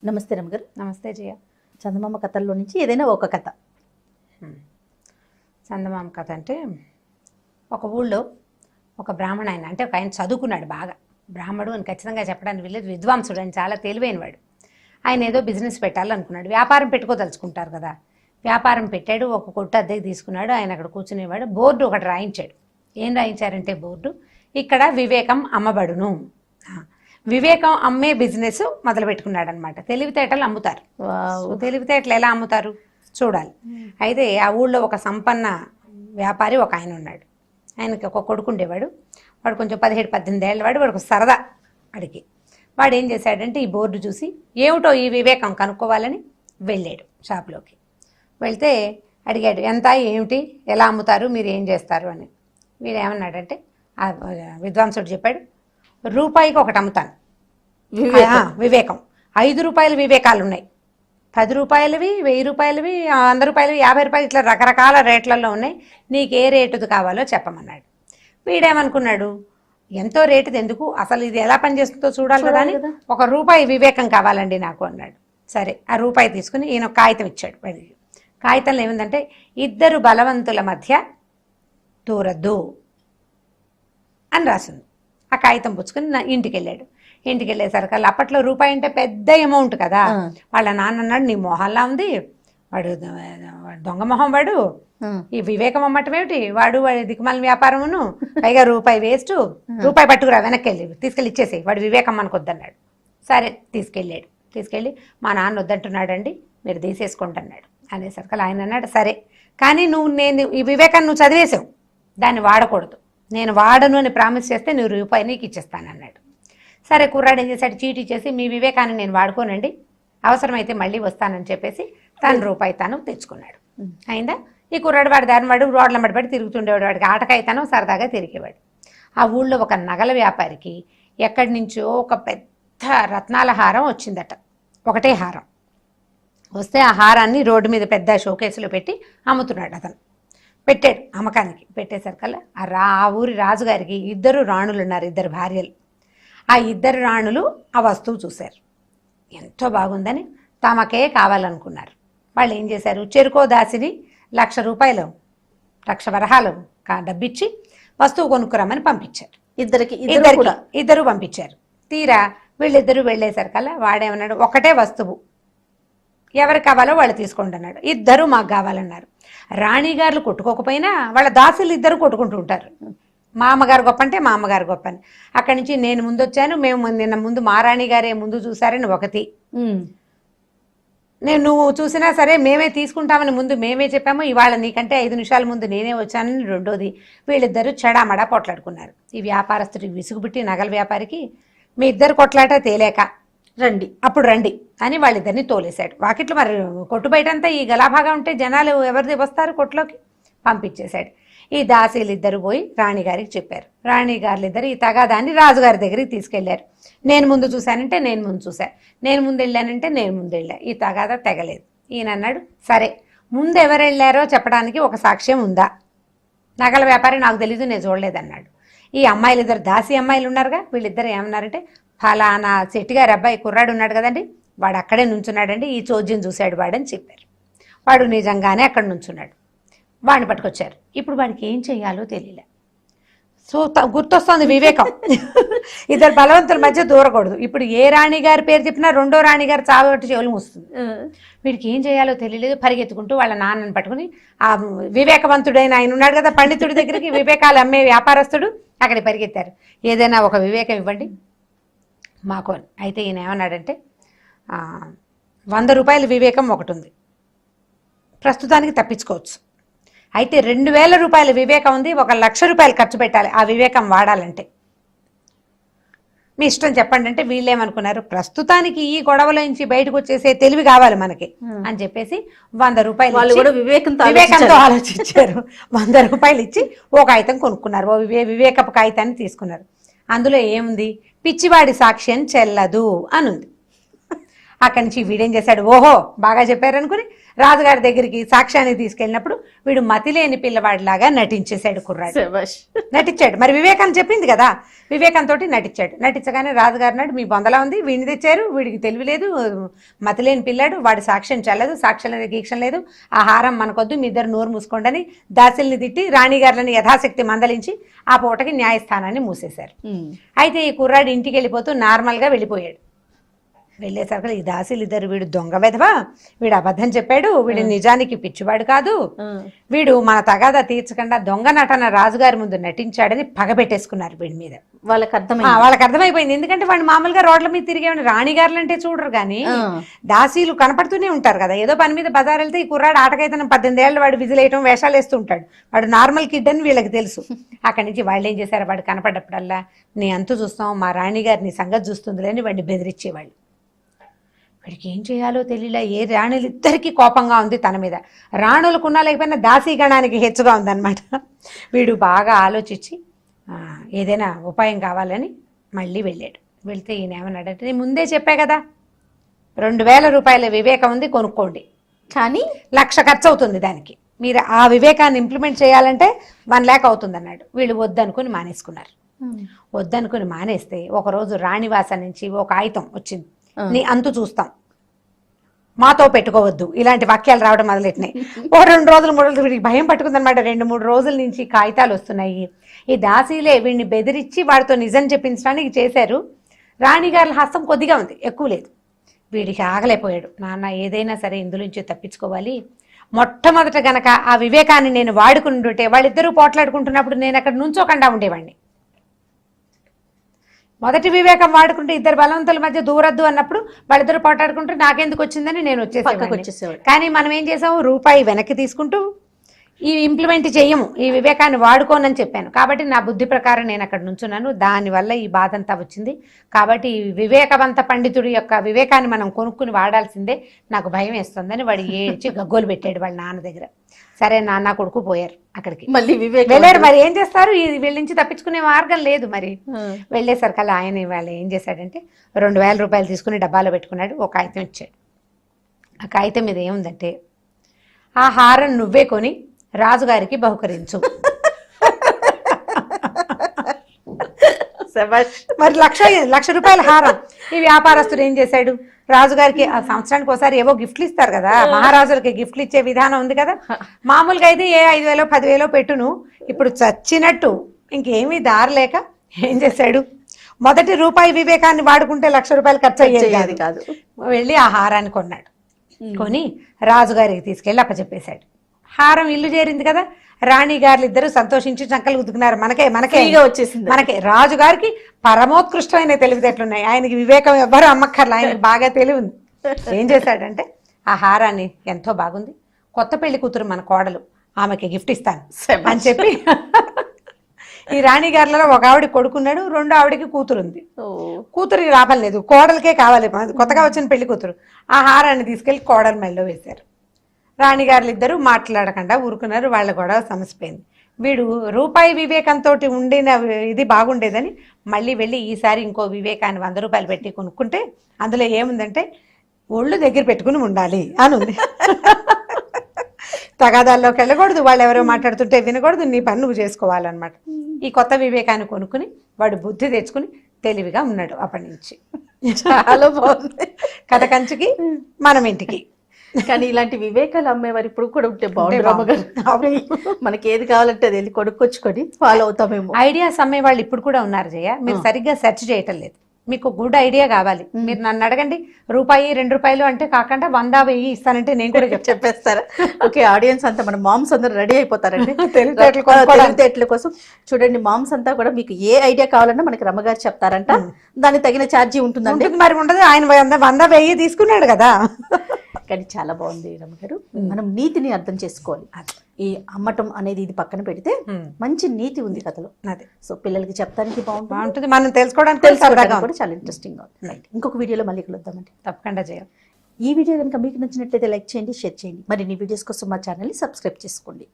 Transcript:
నమస్తే రమగారు. నమస్తే జయ. చందమామ కథల్లో నుంచి ఏదైనా ఒక కథ. చందమామ కథ అంటే ఒక ఊళ్ళో ఒక బ్రాహ్మణ ఆయన, అంటే ఒక ఆయన చదువుకున్నాడు బాగా, బ్రాహ్మడు అని ఖచ్చితంగా చెప్పడానికి వీళ్ళేది, విద్వాంసుడు అని, చాలా తెలివైనవాడు. ఆయన ఏదో బిజినెస్ పెట్టాలనుకున్నాడు, వ్యాపారం పెట్టుకోదలుచుకుంటారు కదా. వ్యాపారం పెట్టాడు, ఒక కొట్టు అద్దెకి తీసుకున్నాడు. ఆయన అక్కడ కూర్చునేవాడు. బోర్డు ఒకటి రాయించాడు. ఏం రాయించారంటే బోర్డు, ఇక్కడ వివేకం అమ్మబడును. వివేకం అమ్మే బిజినెస్ మొదలు పెట్టుకున్నాడు అనమాట. తెలివితేటలు అమ్ముతారు. తెలివితేటలు ఎలా అమ్ముతారు చూడాలి. అయితే ఆ ఊళ్ళో ఒక సంపన్న వ్యాపారి ఒక ఆయన ఉన్నాడు. ఆయనకి ఒక కొడుకు ఉండేవాడు. వాడు కొంచెం 17-18 ఏళ్ళ వాడు. వాడికి సరదా వాడికి. వాడు ఏం చేశాడంటే ఈ బోర్డు చూసి ఏమిటో ఈ వివేకం కనుక్కోవాలని వెళ్ళాడు షాప్లోకి. వెళ్తే అడిగాడు, ఎంత, ఏమిటి, ఎలా అమ్ముతారు, మీరు ఏం చేస్తారు అని. వీడు ఏమన్నాడంటే, ఆ విద్వాంసుడు చెప్పాడు, రూపాయికి ఒకటి అమ్ముతాను వివేకం. 5 రూపాయల వివేకాలు ఉన్నాయి, 10 రూపాయలవి, 1000 రూపాయలవి, 100 రూపాయలవి, 50 రూపాయలు, ఇట్లా రకరకాల రేట్లలో ఉన్నాయి. నీకు ఏ రేటుది కావాలో చెప్పమన్నాడు. వీడేమనుకున్నాడు, ఎంతో రేటుది ఎందుకు, అసలు ఇది ఎలా పనిచేస్తుందో చూడాలి కదా అని, 1 రూపాయి వివేకం కావాలండి నాకు అన్నాడు. సరే, ఆ రూపాయి తీసుకుని ఈయన కాగితం ఇచ్చాడు. వాడికి కాగితంలో ఏముందంటే, 2 బలవంతుల మధ్య దూరద్దు అని రాసింది. ఆ కాగితం పుచ్చుకుని ఇంటికి వెళ్ళాడు. ఇంటికి వెళ్ళేసరికి అప్పట్లో రూపాయి అంటే పెద్ద అమౌంట్ కదా. వాళ్ళ నాన్న అన్నాడు, నీ మొహల్లా ఉంది, వాడు దొంగ మొహం, వాడు ఈ వివేకం అమ్మటం ఏమిటి, వాడు దిక్కుమాల వ్యాపారమును, పైగా రూపాయి వేస్ట్, రూపాయి పట్టుకురా, వెనక్కి వెళ్ళి తీసుకెళ్ళి ఇచ్చేసేయి, వాడు వివేకం మనకొద్దన్నాడు. సరే, తీసుకెళ్ళాడు. తీసుకెళ్ళి, మా నాన్న వద్దంటున్నాడండి, మీరు తీసేసుకోండి అన్నాడు. అనేసరికి ఆయన అన్నాడు, సరే, కానీ నేను ఈ వివేకాన్ని నువ్వు చదివేసావు, దాన్ని వాడకూడదు, నేను వాడను అని ప్రామిస్ చేస్తే నువ్వు రూపాయి నీకు ఇచ్చేస్తానన్నాడు. సరే, కుర్రాడు ఏం చేశాడు, చీటీ చేసి, మీ వివేకాన్ని నేను వాడుకోనండి, అవసరమైతే మళ్ళీ వస్తానని చెప్పేసి తను రూపాయి తాను తెచ్చుకున్నాడు. అయిందా? ఈ కుర్రాడు వాడి దాని వాడు రోడ్ల మడిపడి తిరుగుతుండేవాడు. వాడికి ఆటకాయితనం సరదాగా తిరిగేవాడు. ఆ ఊళ్ళో ఒక నగల వ్యాపారికి ఎక్కడి నుంచో ఒక పెద్ద రత్నాల హారం వచ్చిందట. ఒకటే హారం వస్తే ఆ హారాన్ని రోడ్డు మీద పెద్ద షోకేసులో పెట్టి అమ్ముతున్నాడు. అతను పెట్టాడు అమ్మకానికి. పెట్టేసరికల్లా ఆ ఊరి రాజుగారికి 2 రాణులు ఉన్నారు, 2 భార్యలు. ఆ 2 రాణులు ఆ వస్తువు చూశారు, ఎంతో బాగుందని తమకే కావాలనుకున్నారు. వాళ్ళు ఏం చేశారు, చెరుకో దాసిని 1,00,000 రూపాయలు, 1,00,000 వరహాలు డబ్బిచ్చి వస్తువు కొనుక్కురమ్మని పంపించారు. ఇద్దరు పంపించారు. తీరా వీళ్ళిద్దరూ వెళ్ళేసరికల్లా వాడేమన్నాడు, ఒకటే వస్తువు, ఎవరికి కావాలో వాళ్ళు తీసుకోండి అన్నాడు. 2 మాకు కావాలన్నారు. రాణిగారులు కొట్టుకోకపోయినా వాళ్ళ దాసులు 2 కొట్టుకుంటూ ఉంటారు. మా అమ్మగారు గొప్ప అంటే మా అమ్మగారు గొప్ప అని. అక్కడి నుంచి నేను ముందు వచ్చాను, మేము నిన్న ముందు మా రాణిగారే ముందు చూసారని ఒకటి, నువ్వు చూసినా సరే మేమే తీసుకుంటామని ముందు మేమే చెప్పాము, ఇవాళ నీకంటే 5 నిమిషాల ముందు నేనే వచ్చానని రెండోది. వీళ్ళిద్దరూ చెడామడా కొట్లాడుకున్నారు. ఈ వ్యాపారస్తుడికి విసుగుబుట్టి నగల వ్యాపారికి, మీ 2 కొట్లాట తేలేక అప్పుడు రండి అని వాళ్ళిద్దరిని తోలేశాడు. వాకిట్లో మరి కొట్టు బయటంతా ఈ గలాభాగా ఉంటే జనాలు ఎవరిది వస్తారు, కొట్లోకి పంపించేశాడు. ఈ దాసీలు 2 పోయి రాణిగారికి చెప్పారు. రాణిగారులు 2 ఈ తగాదాన్ని రాజుగారి దగ్గరికి తీసుకెళ్లారు. నేను ముందు చూశానంటే నేను ముందు చూశా, నేను ముందు వెళ్ళానంటే నేను ముందు వెళ్ళా, ఈ తగాదా తెగలేదు. ఈయన అన్నాడు, సరే, ముందు ఎవరు వెళ్ళారో చెప్పడానికి ఒక సాక్ష్యం ఉందా? నగల వ్యాపారి నాకు తెలీదు, నేను చూడలేదన్నాడు. ఈ అమ్మాయిలు 2 దాసీ అమ్మాయిలు ఉన్నారుగా, వీళ్ళిద్దరు ఏమన్నారంటే, ఫలానా శెట్టిగారి అబ్బాయి కుర్రాడు ఉన్నాడు కదండి, వాడు అక్కడే నుంచున్నాడండి, ఈ చోద్యం చూశాడు వాడని చెప్పారు. వాడు నిజంగానే అక్కడ నుంచున్నాడు. వాడిని పట్టుకొచ్చారు. ఇప్పుడు వాడికి ఏం చెయ్యాలో తెలియలే. సో గుర్తొస్తుంది వివేకం. 2 బలవంతుల మధ్య దూరకూడదు. ఇప్పుడు ఏ రాణిగారి పేరు చెప్పినా రెండో రాణిగారు చావట్టి చెవులు మూస్తుంది. వీడికి ఏం చేయాలో తెలియలేదు. పరిగెత్తుకుంటూ వాళ్ళ నాన్నని పట్టుకుని, ఆ వివేకవంతుడైన ఆయన ఉన్నాడు కదా పండితుడి దగ్గరికి, వివేకాలు అమ్మే వ్యాపారస్తుడు, అక్కడికి పరిగెత్తారు. ఏదైనా ఒక వివేకం ఇవ్వండి మాకు. అయితే ఈయన ఏమన్నాడంటే, 100 రూపాయల వివేకం ఒకటి ఉంది, ప్రస్తుతానికి తప్పించుకోవచ్చు. అయితే 2,000 రూపాయల వివేకం ఉంది, 1,00,000 రూపాయలు ఖర్చు పెట్టాలి ఆ వివేకం వాడాలంటే, మీ ఇష్టం చెప్పండి అంటే, వీళ్ళేమనుకున్నారు, ప్రస్తుతానికి ఈ గొడవలో నుంచి బయటకు వచ్చేసే తెలివి కావాలి మనకి అని చెప్పేసి 100 రూపాయలు వాళ్ళు కూడా వివేకంతో ఆలోచించారు. 100 రూపాయలు ఇచ్చి ఓ కాగితం కొనుక్కున్నారు. ఓ వివేకపు కాగితాన్ని తీసుకున్నారు. అందులో ఏముంది, పిచ్చివాడి సాక్ష్యం చెల్లదు అనుంది. అక్కడి నుంచి వీడేం చేశాడు, ఓహో బాగా చెప్పారనుకుని రాజుగారి దగ్గరికి సాక్ష్యాన్ని తీసుకెళ్ళినప్పుడు వీడు మతిలేని పిల్లవాడిలాగా నటించేశాడు కుర్రాడు. శభాష్. నటించాడు. మరి వివేకాన్ని చెప్పింది కదా, వివేకంతో నటించాడు. నటించగానే రాజుగారు నాడు మీ బొందలా ఉంది, వీడిని తెచ్చారు, వీడికి తెలివి లేదు, మతిలేని పిల్లాడు, వాడి సాక్ష్యం చెల్లదు, సాక్ష్యం లేదు, గీక్షం లేదు, ఆ హారం మనకొద్దు, మీ ఇద్దరు నోరు మూసుకోండి అని దాసిల్ని తిట్టి రాణిగారులని యథాశక్తి మందలించి ఆ పూటకి న్యాయస్థానాన్ని మూసేశారు. అయితే ఈ కుర్రాడు ఇంటికి వెళ్ళిపోతూ నార్మల్గా వెళ్ళిపోయాడు. వెళ్ళేసరికి ఈ దాసీలు ఇద్దరు, వీడు దొంగ వెధవా, వీడు అబద్ధం చెప్పాడు, వీడు నిజానికి పిచ్చివాడు కాదు, వీడు మన తగాదా తీర్చకుండా దొంగ నటన రాజుగారి ముందు నటించాడని పగబెట్టేసుకున్నారు వీడి మీద. వాళ్ళకి అర్థమైపోయింది. ఎందుకంటే వాడు మామూలుగా రోడ్ల మీద తిరిగేవాడు, రాణిగారులు అంటే చూడరు కానీ దాసీలు కనపడుతూనే ఉంటారు కదా. ఏదో పని మీద బజార్ వెళ్తే ఈ కుర్రాడు ఆటకైతే 18 ఏళ్ళు వాడు విజిలేయటం వేషాలు వేస్తూ ఉంటాడు, వాడు నార్మల్ కిడ్ అని వీళ్ళకి తెలుసు. అక్కడి నుంచి వాళ్ళు ఏం చేశారు, వాడు కనపడ్డప్పుడల్లా నీ అంతు చూస్తాం, మా రాణిగారి నీ సంగతి చూస్తుందిలే అని వాడిని బెదిరించేవాళ్ళు. వీడికి ఏం చేయాలో తెలియలే. ఏ రాణులు ఇద్దరికీ కోపంగా ఉంది తన మీద, రాణులకున్నా లేకపోయినా దాసీగణానికి హెచ్చుగా ఉందన్నమాట. వీడు బాగా ఆలోచించి ఏదైనా ఉపాయం కావాలని మళ్ళీ వెళ్ళాడు. వెళ్తే ఈయన ఏమన్నాడంటే, నేను ముందే చెప్పా కదా 2000 రూపాయల వివేకం ఉంది, కొనుక్కోండి, కానీ 1,00,000 ఖర్చు అవుతుంది దానికి, మీరు ఆ వివేకాన్ని ఇంప్లిమెంట్ చేయాలంటే 1 lakh అవుతుంది అన్నాడు. వీళ్ళు వద్దనుకుని మానేసుకున్నారు. వద్దనుకుని మానేస్తే ఒకరోజు రాణివాస నుంచి ఒక ఆయుధం వచ్చింది, నీ అంతు చూస్తాం, మాతో పెట్టుకోవద్దు, ఇలాంటి వాక్యాలు రావడం మొదలెట్టినాయి. 2 రోజులు 3 రోజులు వీడికి భయం పట్టుకుందనమాట. 2-3 రోజుల నుంచి కాగితాలు వస్తున్నాయి. ఈ దాసీలే వీడిని బెదిరించి వాడితో నిజం చెప్పించడానికి చేశారు. రాణిగారి హస్తం కొద్దిగా ఉంది, ఎక్కువ లేదు. వీడికి ఆగలేకపోయాడు. నాన్న ఏదైనా సరే ఇందులోంచి తప్పించుకోవాలి, మొట్టమొదట గనక ఆ వివేకాన్ని నేను వాడుకుంటుంటే వాళ్ళిద్దరూ పోట్లాడుకుంటున్నప్పుడు నేను అక్కడ నుంచోకుండా ఉండేవాడిని. మొదటి వివేకం వాడుకుంటే ఇద్దరు బలవంతుల మధ్య దూరద్దు అన్నప్పుడు వాళ్ళిద్దరు పోటాడుకుంటూ నాకెందుకు వచ్చిందని నేను వచ్చేసేవాడిని. కానీ మనం ఏం చేసాము, రూపాయి వెనక్కి తీసుకుంటూ ఈ ఇంప్లిమెంట్ చెయ్యము, ఈ వివేకాన్ని వాడుకోనని చెప్పాను. కాబట్టి నా బుద్ధి ప్రకారం నేను అక్కడ నుంచున్నాను, దానివల్ల ఈ బాధ అంతా వచ్చింది. కాబట్టి ఈ వివేకవంత పండితుడి యొక్క వివేకాన్ని మనం కొనుక్కుని వాడాల్సిందే, నాకు భయం వేస్తుందని వాడు ఏడ్చి గగ్గోలు పెట్టాడు వాళ్ళ నాన్న దగ్గర. సరే నాన్న కొడుకు పోయారు అక్కడికి, మళ్ళీ వెళ్ళారు. మరి ఏం చేస్తారు, వీళ్ళ నుంచి తప్పించుకునే మార్గం లేదు. మరి వెళ్ళేసరికల్లా ఆయన వాళ్ళు ఏం చేశాడంటే 2000 రూపాయలు తీసుకుని డబ్బాలో పెట్టుకున్నాడు, ఒక కాగితం ఇచ్చాడు. ఆ కాగితం మీద ఏముందంటే, ఆ హారం నువ్వే కొని రాజుగారికి బహుకరించు. మరి 1,00,000 రూపాయల హారం. ఈ వ్యాపారస్తుడు ఏం చేశాడు, రాజుగారికి ఆ సంవత్సరానికి ఒకసారి ఏవో గిఫ్ట్లు ఇస్తారు కదా, మహారాజులకి గిఫ్ట్లు ఇచ్చే విధానం ఉంది కదా. మామూలుగా అయితే ఏ 5,000 10,000 పెట్టును, ఇప్పుడు చచ్చినట్టు ఇంకేమీ దారలేక ఏం చేశాడు, మొదటి రూపాయి వివేకాన్ని వాడుకుంటే 1,00,000 రూపాయలు ఖర్చు అయ్యేది కాదు. వెళ్ళి ఆ హారాన్ని కొన్నాడు. కొని రాజుగారికి తీసుకెళ్ళి అప్పచెప్పేశాడు. హారం ఇల్లు చేరింది కదా, రాణిగారులు ఇద్దరు సంతోషించి చంకలు గుద్దుకున్నారు. మనకే వచ్చేసింది. మనకే రాజుగారికి పరమోత్కృష్టమైన తెలివితేటలున్నాయి, ఆయనకి వివేకం ఎవ్వరూ అమ్మక్కర్లా, ఆయనకి బాగా తెలివి ఉంది. ఏం చేశాడంటే, ఆ హారాన్ని ఎంతో బాగుంది, కొత్త పెళ్లి కూతురు మన కోడలు, ఆమెకి గిఫ్ట్ ఇస్తాను అని చెప్పి ఈ రాణిగారులలో ఒక ఆవిడ కొడుకున్నాడు, 2వ ఆవిడకి కూతురు ఉంది. కూతురికి లాభం లేదు, కోడలకే కావాలి, కొత్తగా వచ్చిన పెళ్లి కూతురు. ఆ హారాన్ని తీసుకెళ్లి కోడల మెడలో వేశారు. రాణిగారులు ఇద్దరు మాట్లాడకుండా ఊరుకున్నారు. వాళ్ళ గొడవ సమసిపోయింది. వీడు రూపాయి వివేకంతో ఉండిన ఇది బాగుండేదని మళ్ళీ వెళ్ళి ఈసారి ఇంకో వివేకాన్ని 100 రూపాయలు పెట్టి కొనుక్కుంటే అందులో ఏముందంటే, ఒళ్ళు దగ్గర పెట్టుకుని ఉండాలి అని ఉంది. తగాదాల్లోకి వెళ్ళకూడదు, వాళ్ళు ఎవరో మాట్లాడుతుంటే వినకూడదు, నీ పని నువ్వు చేసుకోవాలన్నమాట. ఈ కొత్త వివేకాన్ని కొనుక్కుని వాడు బుద్ధి తెచ్చుకుని తెలివిగా ఉన్నాడు అప్పటి నుంచి. చాలా బాగుంది. కథ కంచుకి మనం ఇంటికి. కానీ ఇలాంటి వివేకాలు అమ్మేవారు ఇప్పుడు కూడా ఉంటే బాగుంటుంది అమ్మగారు. మనకి ఏది కావాలంటే అది వెళ్ళి కొనుక్కొచ్చుకొని ఫాలో అవుతామేమో. ఐడియాస్ అమ్మే వాళ్ళు ఇప్పుడు కూడా ఉన్నారు జయ, మీరు సరిగ్గా సెర్చ్ చేయటం లేదు. మీకు గుడ్ ఐడియా కావాలి, మీరు నన్ను అడగండి, రూపాయి 2 రూపాయలు అంటే కాకుండా 100 1000 ఇస్తానంటే నేను కూడా చెప్పేస్తారా? ఓకే, ఆడియన్స్ అంతా మన మామ్స్ అందరూ రెడీ అయిపోతారండి తెలివితేటల కోసం. చూడండి, మామ్స్ అంతా కూడా మీకు ఏ ఐడియా కావాలన్నా మనకి రమ్మగారు చెప్తారంట, దానికి తగిన ఛార్జీ ఉంటుందండి. మరి ఉండదు, ఆయన 100 1000 తీసుకున్నాడు కదా. కానీ చాలా బాగుంది రమ్మగారు, మనం నీతిని అర్థం చేసుకోవాలి. ఈ అమ్మటం అనేది ఇది పక్కన పెడితే మంచి నీతి ఉంది కథలో. అదే, సో పిల్లలకి చెప్పడానికి బాగుంటుంది, మనం తెలుసుకోవడానికి కూడా చాలా ఇంట్రెస్టింగ్ గా ఉంది. ఇంకొక వీడియోలో మళ్ళీ కలుద్దామండి, తప్పకుండా చేయాలి. ఈ వీడియో కనుక మీకు నచ్చినట్లయితే లైక్ చేయండి, షేర్ చేయండి. మరిన్ని వీడియోస్ కోసం మా ఛానల్ని సబ్స్క్రైబ్ చేసుకోండి.